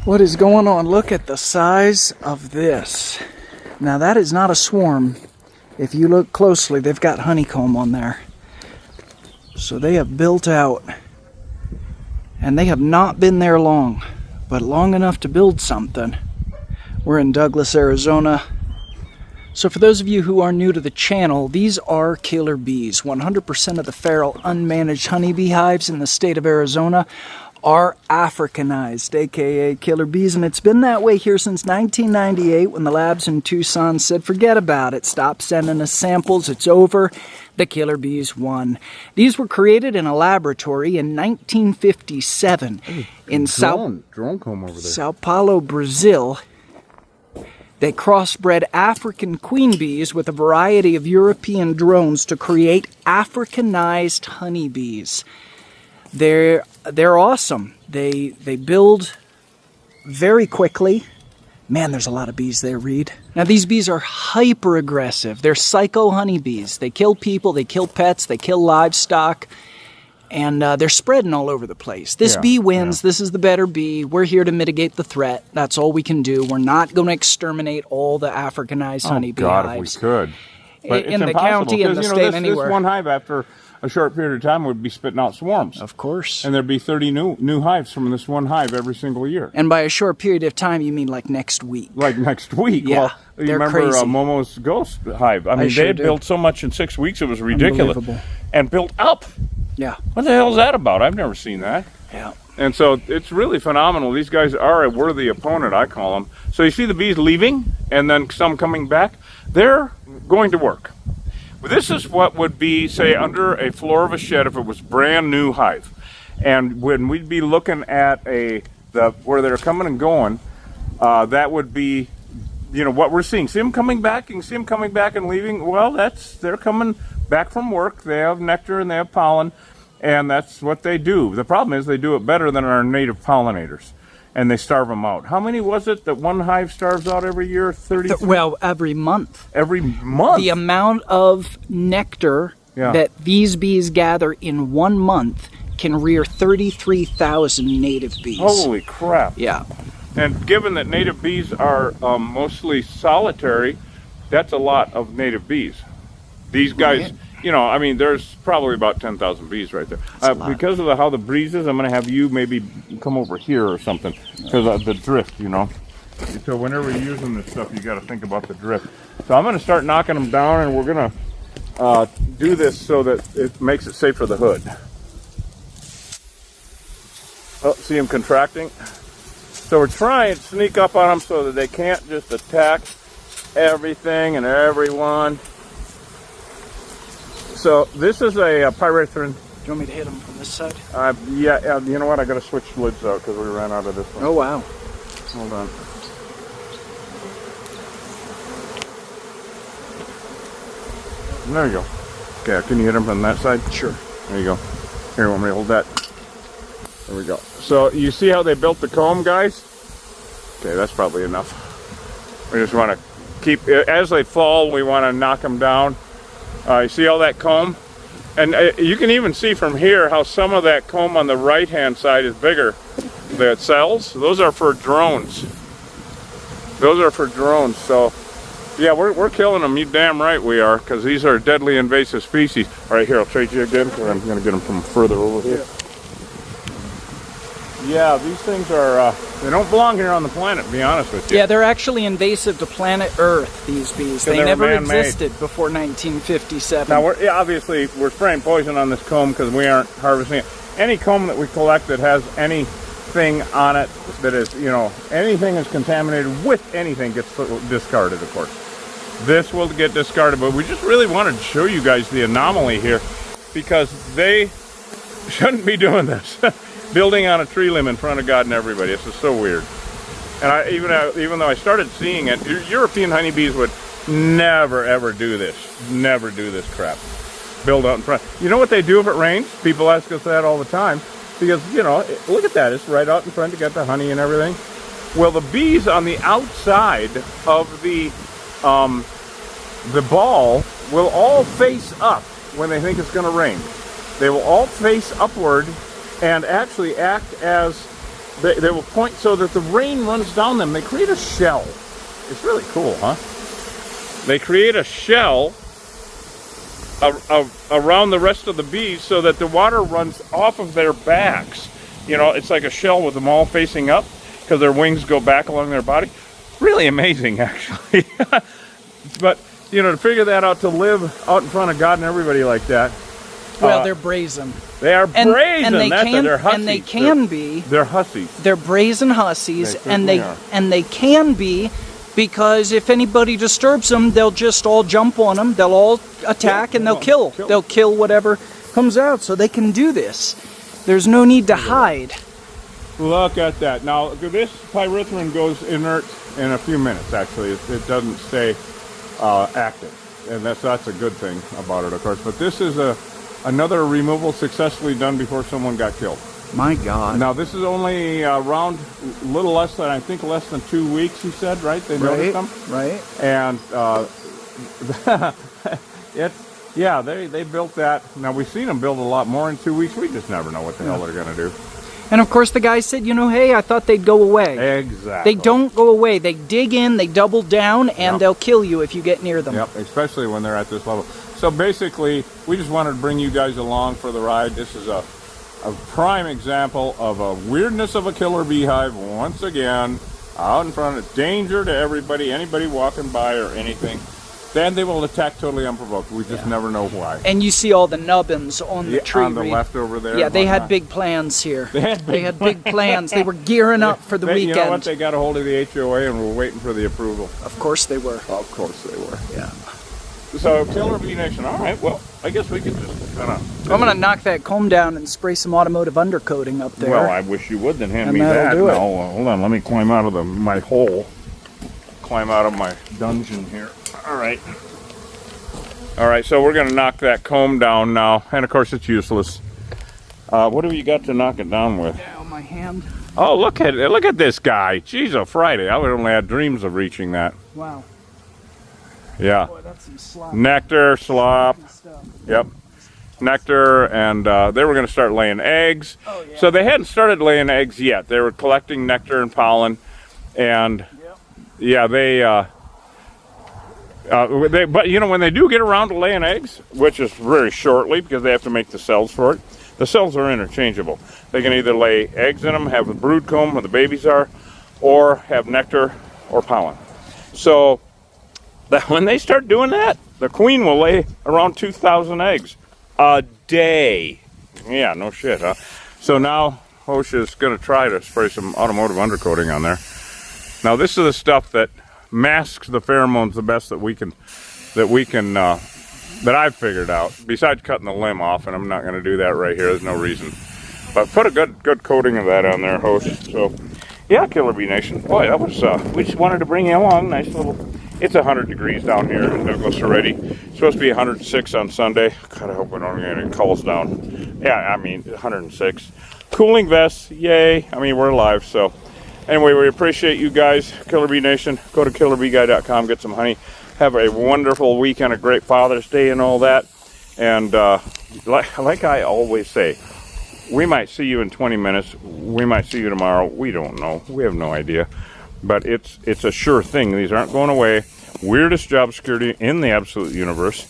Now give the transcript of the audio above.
What is going on? Look at the size of this. Now that is not a swarm. If you look closely, they've got honeycomb on there. So they have built out. And they have not been there long, but long enough to build something. We're in Douglas, Arizona. So for those of you who are new to the channel, these are killer bees. 100% of the feral unmanaged honeybee hives in the state of Arizona are Africanized, aka killer bees, and it's been that way here since 1998 when the labs in Tucson said, forget about it, stop sending us samples, it's over. The killer bees won. These were created in a laboratory in 1957 in Sao Paulo, Brazil. They crossbred African queen bees with a variety of European drones to create Africanized honeybees. They're awesome. They build very quickly. Man, there's a lot of bees there, Reed. Now, these bees are hyper aggressive. They're psycho honeybees. They kill people, they kill pets, they kill livestock, and they're spreading all over the place. This bee wins. This is the better bee. We're here to mitigate the threat. That's all we can do. We're not going to exterminate all the Africanized honeybee hives. If we could. But in the county, in the state, anywhere. This one hive, after a short period of time, would be spitting out swarms. Of course. And there'd be 30 new hives from this one hive every single year. And by a short period of time, you mean like next week? Like next week. Yeah, well, you remember Momo's ghost hive? I mean, they had built so much in 6 weeks, it was ridiculous. And built up. Yeah. What the hell is that about? I've never seen that. Yeah. And so it's really phenomenal. These guys are a worthy opponent, I call them. So you see the bees leaving and then some coming back. They're going to work. This is what would be, say, under a floor of a shed if it was brand new hive. And when we'd be looking at where they're coming and going, that would be, what we're seeing. See them coming back? You can see them coming back and leaving. Well, they're coming back from work. They have nectar and they have pollen, and that's what they do. The problem is they do it better than our native pollinators, and they starve them out. How many was it that one hive starves out every year? 30? Well, every month. Every month? The amount of nectar that these bees gather in 1 month can rear 33,000 native bees. Holy crap. Yeah. And given that native bees are mostly solitary, that's a lot of native bees. These guys, I mean, there's probably about 10,000 bees right there. Because of how the breeze is, I'm going to have you maybe come over here or something, because of the drift, So whenever you're using this stuff, you got to think about the drift. So I'm going to start knocking them down, and we're going to do this so that it makes it safe for the hood. Oh, see them contracting? So we're trying to sneak up on them so that they can't just attack everything and everyone. So this is a pyrethrin. Do you want me to hit them from this side? Yeah, you know what? I got to switch lids out because we ran out of this one. Oh, wow. Hold on. There you go. Okay, can you hit them from that side? Sure. There you go. Here, want me to hold that? There we go. So you see how they built the comb, guys? Okay, that's probably enough. We just want to keep, as they fall, we want to knock them down. You see all that comb? And you can even see from here how some of that comb on the right-hand side is bigger. The cells, those are for drones. Those are for drones. So, yeah, we're killing them. You damn right we are, because these are deadly invasive species. All right, here, I'll trade you again, because I'm going to get them from further over here. Yeah, these things are, they don't belong here on the planet, to be honest with you. Yeah, they're actually invasive to planet Earth, these bees. They never existed before 1957. Now, obviously, we're spraying poison on this comb because we aren't harvesting it. Any comb that we collect that has anything on it that is, anything is contaminated with anything gets discarded, of course. This will get discarded, but we just really wanted to show you guys the anomaly here because they shouldn't be doing this. Building on a tree limb in front of God and everybody. This is so weird. And even though I started seeing it, European honeybees would never ever do this. Never do this crap. Build out in front. You know what they do if it rains? People ask us that all the time. Because, look at that. It's right out in front to get the honey and everything. Well, the bees on the outside of the ball will all face up when they think it's going to rain. They will all face upward and actually act as they will point so that the rain runs down them. They create a shell. It's really cool, huh? They create a shell around the rest of the bees so that the water runs off of their backs. You know, it's like a shell with them all facing up because their wings go back along their body. Really amazing, actually. But, you know, to figure that out, to live out in front of God and everybody like that. Well, they're brazen. They are brazen. And they That's can, they're hussies. and they can be. They're hussies. They're brazen hussies, They and they can be, because if anybody disturbs them, they'll just all jump on them. They'll all attack and they'll kill. They'll kill whatever comes out. So they can do this. There's no need to hide. Look at that. Now, this pyrethrin goes inert in a few minutes, actually. It doesn't stay active. And that's a good thing about it, of course. But this is another removal successfully done before someone got killed. My God. Now, this is only around a little less than, I think, less than 2 weeks, he said, right? They noticed them? Right. And yeah, they built that. Now, we've seen them build a lot more in 2 weeks. We just never know what the hell they're going to do. And of course the guy said, you know, hey, I thought they'd go away. Exactly. They don't go away. They dig in, they double down, and they'll kill you if you get near them. Yep, especially when they're at this level. So basically, we just wanted to bring you guys along for the ride. This is a prime example of a weirdness of a killer beehive, once again, out in front of danger to everybody, anybody walking by or anything. Then they will attack totally unprovoked. We just never know why. And you see all the nubbins on the tree. On the left over there. Yeah, they had big plans here. They had big plans. They were gearing up for the weekend. You know what? They got a hold of the HOA and were waiting for the approval. Of course they were. Of course they were. Yeah. So, Killer Bee Nation. All right, well, I guess we can just kind of... I'm going to knock that comb down and spray some automotive undercoating up there. Well, I wish you would, then hand And me that'll that. do it. No, hold on, let me climb out of my hole. Climb out of my dungeon here. All right. All right, so we're going to knock that comb down now. And, of course, it's useless. What have you got to knock it down with? Yeah, on my hand. Oh, look at this guy. Jeez, a Friday. I would only had dreams of reaching that. Wow. Yeah. Boy, that's some slop. Nectar, slop. Yep. Nectar, and they were going to start laying eggs. Oh, yeah. So they hadn't started laying eggs yet. They were collecting nectar and pollen, and yeah, but you know, when they do get around to laying eggs, which is very shortly because they have to make the cells for it, the cells are interchangeable. They can either lay eggs in them, have a brood comb where the babies are, or have nectar or pollen. So that when they start doing that, the queen will lay around 2,000 eggs a day. Yeah, no shit, huh? So now OSHA's going to try to spray some automotive undercoating on there. Now this is the stuff that masks the pheromones the best that I've figured out. Besides cutting the limb off, and I'm not going to do that right here. There's no reason. But put a good coating of that on there, host. So yeah, Killer Bee Nation. Boy, that was we just wanted to bring you along. Nice little. It's 100 degrees down here in Douglas already. It's supposed to be 106 on Sunday. God, I hope we don't get any calls down. Yeah, I mean 106. Cooling vests, yay! I mean we're alive. So anyway, we appreciate you guys, Killer Bee Nation. Go to killerbeeguy.com, get some honey. Have a wonderful weekend, a great Father's Day and all that. And like I always say, we might see you in 20 minutes. We might see you tomorrow. We don't know. We have no idea. But it's a sure thing. These aren't going away. Weirdest job security in the absolute universe.